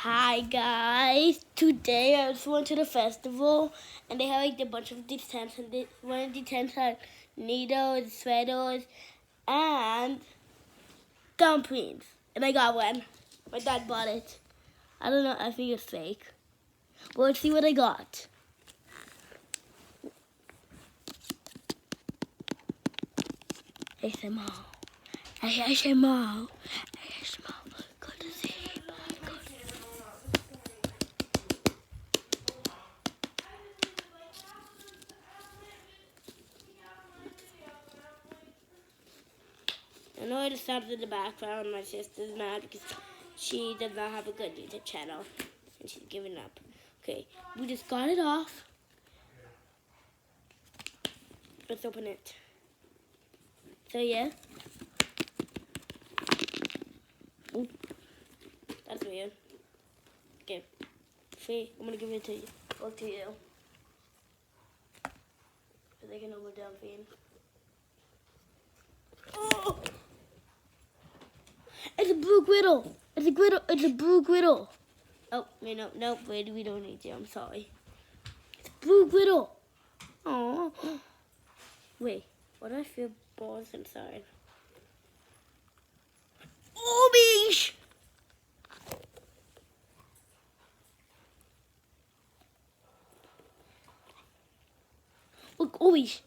Hi guys! Today I just went to the festival and they had like a bunch of these tents and one of the tents had needles, sweaters, and dumplings. And I got one. My dad bought it. I don't know, I think it's fake. But let's see what I got. ASMR. ASMR. ASMR. Good to see. I know it sounds in the background. My sister's mad because she does not have a good YouTube channel and she's giving up. Okay, we just got it off. Let's open it. So yeah. Ooh, that's weird. Okay, see, I'm gonna give it to you. Both to you. So they can open down for you. Oh! It's a blue griddle. It's a griddle. It's a blue griddle. Oh, wait, no, wait, we don't need you. I'm sorry. It's a blue griddle. Oh. Wait, what do I feel balls inside? Oh, beesh! Look, oh, beesh.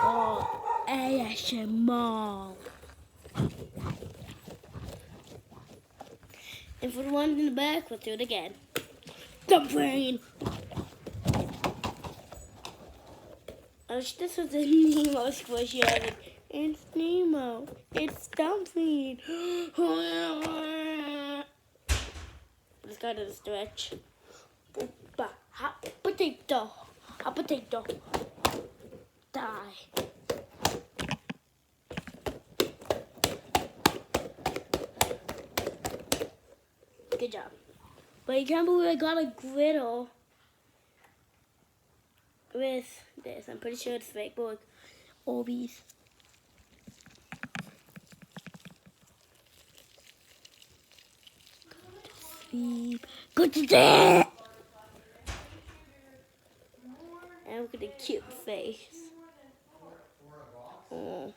Oh, ASMR. And for the one in the back, let's do it again. Dumpling! I wish this was a Nemo squishy. It's Nemo. It's Dumpling. Let's go to the stretch. Hot potato. Hot potato. Die. Good job. But you can't believe I got a griddle with this. I'm pretty sure it's fake, but look. Orbeez. Good to sleep. And look at the cute face. Oh.